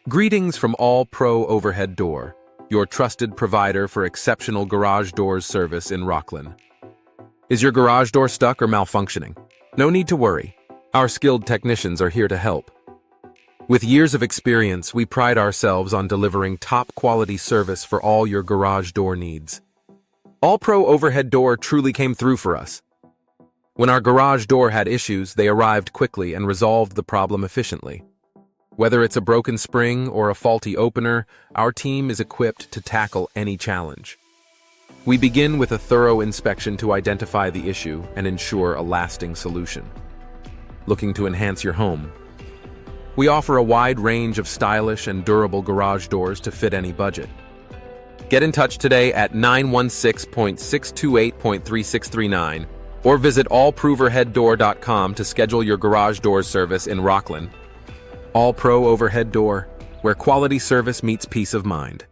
Greetings from All Pro Overhead Door, your trusted provider for exceptional garage doors service in Rocklin. Is your garage door stuck or malfunctioning? No need to worry. Our skilled technicians are here to help. With years of experience, we pride ourselves on delivering top-quality service for all your garage door needs. All Pro Overhead Door truly came through for us. When our garage door had issues, they arrived quickly and resolved the problem efficiently. Whether it's a broken spring or a faulty opener, our team is equipped to tackle any challenge. We begin with a thorough inspection to identify the issue and ensure a lasting solution. Looking to enhance your home? We offer a wide range of stylish and durable garage doors to fit any budget. Get in touch today at 916.628.3639 or visit allproverheaddoor.com to schedule your garage door service in Rocklin. All Pro Overhead Door, where quality service meets peace of mind.